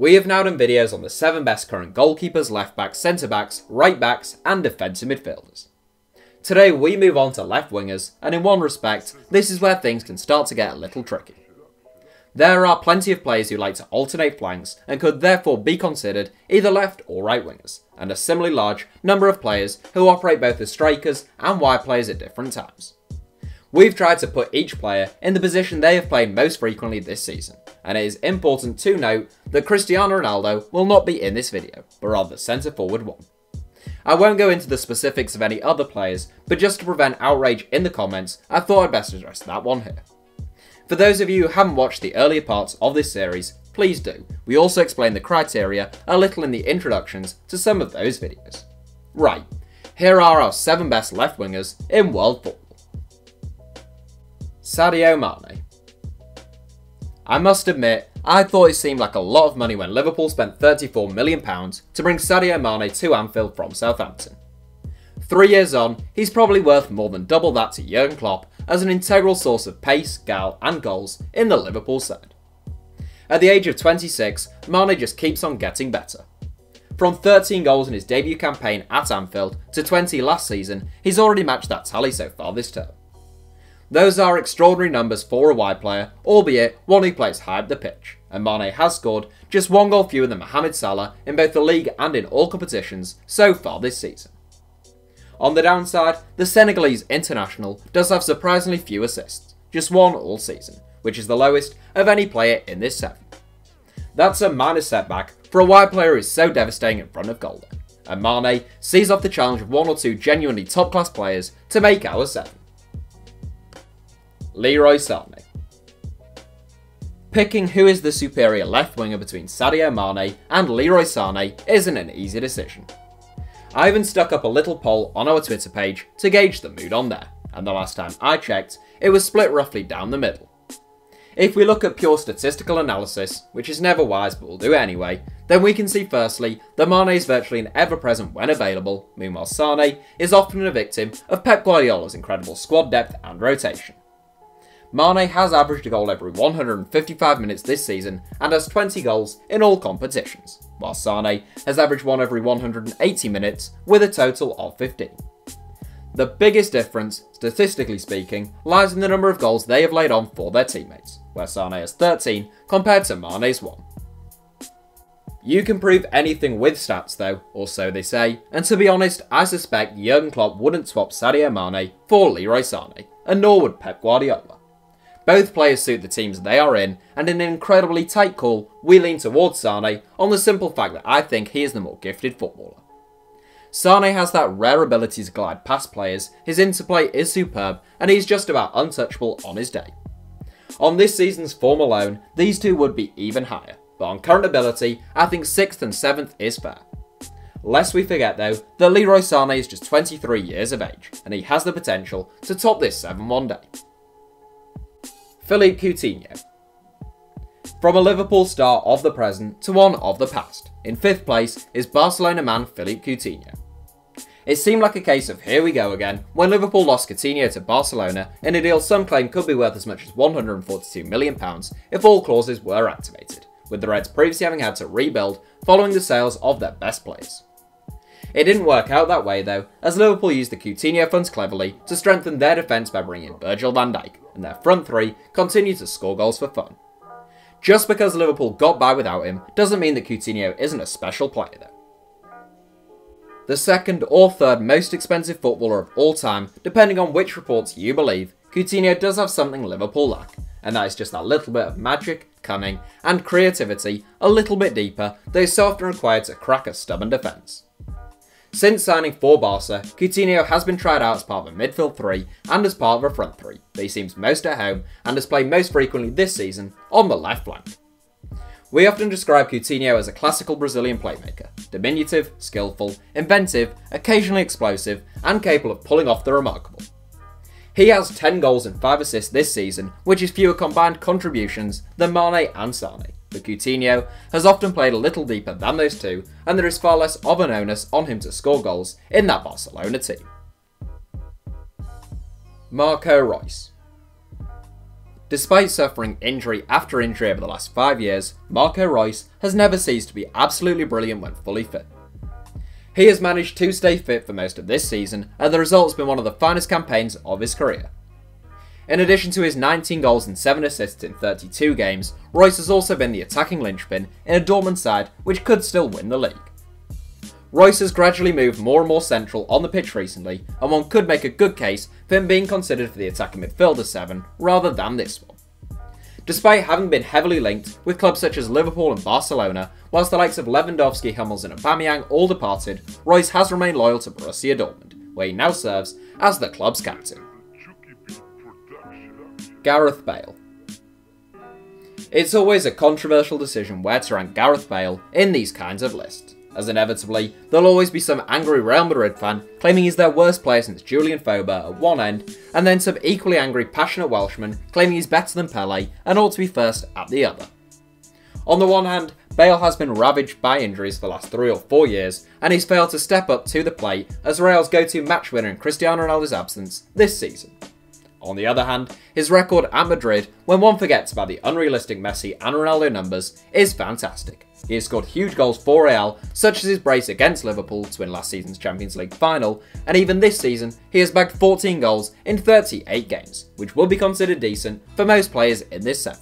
We have now done videos on the 7 best current goalkeepers, left backs, centre backs, right backs and defensive midfielders. Today we move on to left wingers, and in one respect, this is where things can start to get a little tricky. There are plenty of players who like to alternate flanks and could therefore be considered either left or right wingers, and a similarly large number of players who operate both as strikers and wide players at different times. We've tried to put each player in the position they have played most frequently this season, and it is important to note that Cristiano Ronaldo will not be in this video, but rather the centre forward one. I won't go into the specifics of any other players, but just to prevent outrage in the comments, I thought I'd best address that one here. For those of you who haven't watched the earlier parts of this series, please do. We also explain the criteria a little in the introductions to some of those videos. Right, here are our 7 best left wingers in world football. Sadio Mane. I must admit, I thought it seemed like a lot of money when Liverpool spent £34 million to bring Sadio Mane to Anfield from Southampton. 3 years on, he's probably worth more than double that to Jurgen Klopp as an integral source of pace, guile and goals in the Liverpool side. At the age of 26, Mane just keeps on getting better. From 13 goals in his debut campaign at Anfield to 20 last season, he's already matched that tally so far this term. Those are extraordinary numbers for a wide player, albeit one who plays high up the pitch, and Mane has scored just 1 goal fewer than Mohamed Salah in both the league and in all competitions so far this season. On the downside, the Senegalese international does have surprisingly few assists, just 1 all season, which is the lowest of any player in this 7. That's a minor setback for a wide player who is so devastating in front of goal, and Mane sees off the challenge of 1 or 2 genuinely top class players to make our 7. Leroy Sané. Picking who is the superior left winger between Sadio Mane and Leroy Sané isn't an easy decision. I even stuck up a little poll on our Twitter page to gauge the mood on there, and the last time I checked, it was split roughly down the middle. If we look at pure statistical analysis, which is never wise but we'll do it anyway, then we can see firstly that Mane is virtually an ever-present when available, meanwhile Sané is often a victim of Pep Guardiola's incredible squad depth and rotation. Mane has averaged a goal every 155 minutes this season and has 20 goals in all competitions, while Sané has averaged 1 every 180 minutes with a total of 15. The biggest difference, statistically speaking, lies in the number of goals they have laid on for their teammates, where Sané has 13 compared to Mane's 1. You can prove anything with stats though, or so they say, and to be honest, I suspect Jurgen Klopp wouldn't swap Sadio Mane for Leroy Sané, and nor would Pep Guardiola. Both players suit the teams they are in, and in an incredibly tight call, we lean towards Sané on the simple fact that I think he is the more gifted footballer. Sané has that rare ability to glide past players, his interplay is superb, and he's just about untouchable on his day. On this season's form alone, these two would be even higher, but on current ability, I think 6th and 7th is fair. Lest we forget though, that Leroy Sané is just 23 years of age, and he has the potential to top this 7 one day. Philippe Coutinho. From a Liverpool star of the present to one of the past, in 5th place is Barcelona man Philippe Coutinho. It seemed like a case of here we go again when Liverpool lost Coutinho to Barcelona in a deal some claim could be worth as much as £142 million if all clauses were activated, with the Reds previously having had to rebuild following the sales of their best players. It didn't work out that way though, as Liverpool used the Coutinho funds cleverly to strengthen their defence by bringing in Virgil van Dijk, and their front 3 continued to score goals for fun. Just because Liverpool got by without him doesn't mean that Coutinho isn't a special player though. The 2nd or 3rd most expensive footballer of all time, depending on which reports you believe, Coutinho does have something Liverpool lack, and that is just that little bit of magic, cunning and creativity a little bit deeper that is so often required to crack a stubborn defence. Since signing for Barca, Coutinho has been tried out as part of a midfield 3 and as part of a front 3, but he seems most at home and has played most frequently this season on the left flank. We often describe Coutinho as a classical Brazilian playmaker, diminutive, skillful, inventive, occasionally explosive and capable of pulling off the remarkable. He has 10 goals and 5 assists this season, which is fewer combined contributions than Mane and Sané. But Coutinho has often played a little deeper than those two, and there is far less of an onus on him to score goals in that Barcelona team. Marco Reus. Despite suffering injury after injury over the last 5 years, Marco Reus has never ceased to be absolutely brilliant when fully fit. He has managed to stay fit for most of this season, and the result has been one of the finest campaigns of his career. In addition to his 19 goals and 7 assists in 32 games, Reus has also been the attacking linchpin in a Dortmund side which could still win the league. Reus has gradually moved more and more central on the pitch recently, and one could make a good case for him being considered for the attacking midfielder 7 rather than this one. Despite having been heavily linked with clubs such as Liverpool and Barcelona, whilst the likes of Lewandowski, Hummels and Aubameyang all departed, Reus has remained loyal to Borussia Dortmund, where he now serves as the club's captain. Gareth Bale. It's always a controversial decision where to rank Gareth Bale in these kinds of lists, as inevitably there'll always be some angry Real Madrid fan claiming he's their worst player since Julian Foba at one end, and then some equally angry passionate Welshman claiming he's better than Pele and ought to be first at the other. On the one hand, Bale has been ravaged by injuries for the last 3 or 4 years, and he's failed to step up to the plate as Real's go-to match winner in Cristiano Ronaldo's absence this season. On the other hand, his record at Madrid, when one forgets about the unrealistic Messi and Ronaldo numbers, is fantastic. He has scored huge goals for Real, such as his brace against Liverpool to win last season's Champions League final, and even this season he has bagged 14 goals in 38 games, which would be considered decent for most players in this 7.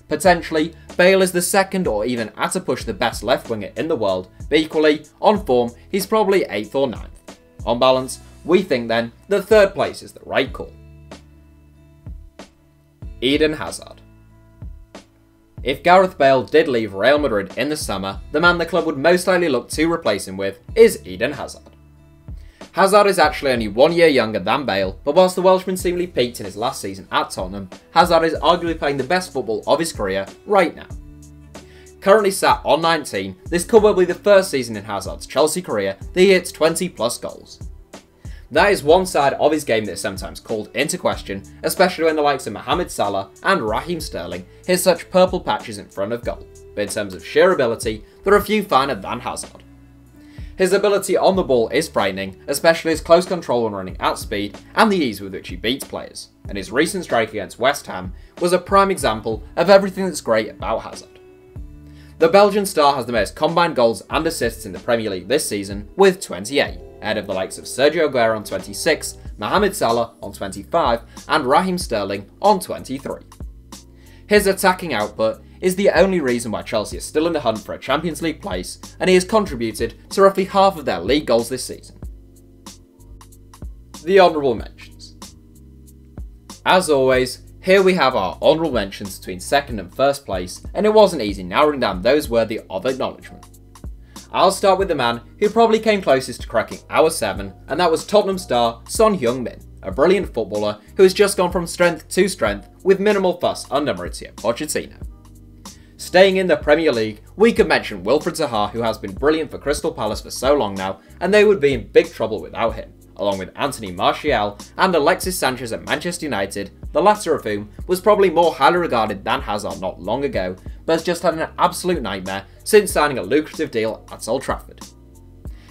Potentially, Bale is the second or even at a push the best left winger in the world, but equally, on form, he's probably 8th or 9th. On balance, we think then that 3rd place is the right call. Eden Hazard. If Gareth Bale did leave Real Madrid in the summer, the man the club would most likely look to replace him with is Eden Hazard. Hazard is actually only 1 year younger than Bale, but whilst the Welshman seemingly peaked in his last season at Tottenham, Hazard is arguably playing the best football of his career right now. Currently sat on 19, this could well be the first season in Hazard's Chelsea career that he hits 20 plus goals. That is one side of his game that is sometimes called into question, especially when the likes of Mohamed Salah and Raheem Sterling hit such purple patches in front of goal, but in terms of sheer ability, there are few finer than Hazard. His ability on the ball is frightening, especially his close control when running at speed and the ease with which he beats players, and his recent strike against West Ham was a prime example of everything that's great about Hazard. The Belgian star has the most combined goals and assists in the Premier League this season with 28, ahead of the likes of Sergio Aguero on 26, Mohamed Salah on 25 and Raheem Sterling on 23. His attacking output is the only reason why Chelsea is still in the hunt for a Champions League place, and he has contributed to roughly half of their league goals this season. The honourable mentions. As always, here we have our honourable mentions between 2nd and 1st place, and it wasn't easy narrowing down those worthy of acknowledgement. I'll start with the man who probably came closest to cracking our 7, and that was Tottenham star Son Heung-min, a brilliant footballer who has just gone from strength to strength with minimal fuss under Mauricio Pochettino. Staying in the Premier League, we could mention Wilfried Zaha, who has been brilliant for Crystal Palace for so long now, and they would be in big trouble without him, along with Anthony Martial and Alexis Sanchez at Manchester United, the latter of whom was probably more highly regarded than Hazard not long ago, but has just had an absolute nightmare since signing a lucrative deal at Old Trafford.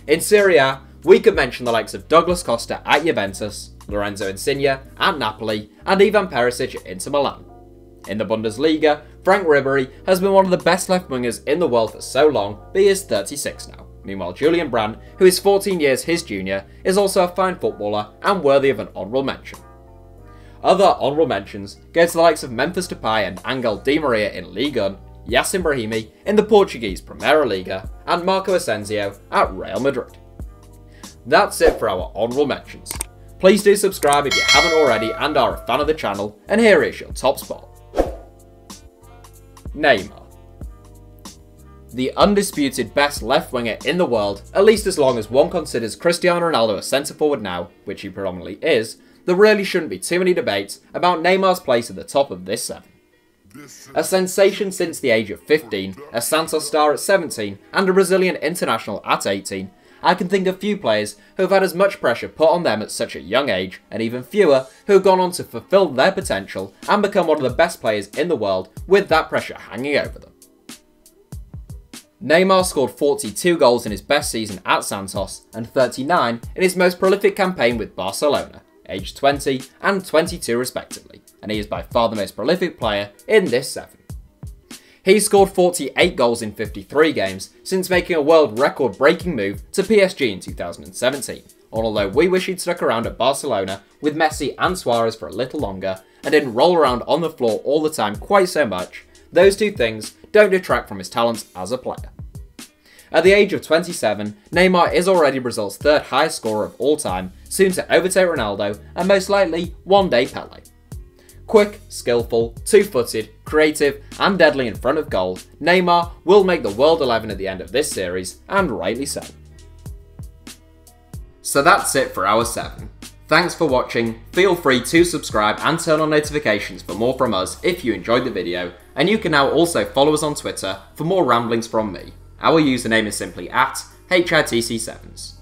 In Serie A, we could mention the likes of Douglas Costa at Juventus, Lorenzo Insigne at Napoli, and Ivan Perisic at Inter Milan. In the Bundesliga, Frank Ribery has been one of the best left wingers in the world for so long, but he is 36 now. Meanwhile, Julian Brandt, who is 14 years his junior, is also a fine footballer and worthy of an honourable mention. Other honourable mentions go to the likes of Memphis Depay and Angel Di Maria in Ligue 1, Yacine Brahimi in the Portuguese Primeira Liga, and Marco Asensio at Real Madrid. That's it for our honourable mentions. Please do subscribe if you haven't already and are a fan of the channel, and here is your top spot. Neymar. The undisputed best left winger in the world, at least as long as one considers Cristiano Ronaldo a centre forward now, which he predominantly is, there really shouldn't be too many debates about Neymar's place at the top of this 7. A sensation since the age of 15, a Santos star at 17 and a Brazilian international at 18, I can think of few players who have had as much pressure put on them at such a young age, and even fewer who have gone on to fulfill their potential and become one of the best players in the world with that pressure hanging over them. Neymar scored 42 goals in his best season at Santos and 39 in his most prolific campaign with Barcelona, aged 20 and 22 respectively, and he is by far the most prolific player in this 7. He's scored 48 goals in 53 games since making a world record-breaking move to PSG in 2017, although we wish he'd stuck around at Barcelona with Messi and Suarez for a little longer and didn't roll around on the floor all the time quite so much, those two things don't detract from his talents as a player. At the age of 27, Neymar is already Brazil's 3rd highest scorer of all time, soon to overtake Ronaldo and most likely one day Pele. Quick, skillful, two-footed, creative and deadly in front of goal, Neymar will make the World 11 at the end of this series, and rightly so. So that's it for our 7. Thanks for watching, feel free to subscribe and turn on notifications for more from us if you enjoyed the video, and you can now also follow us on Twitter for more ramblings from me. Our username is simply @HITC Sevens.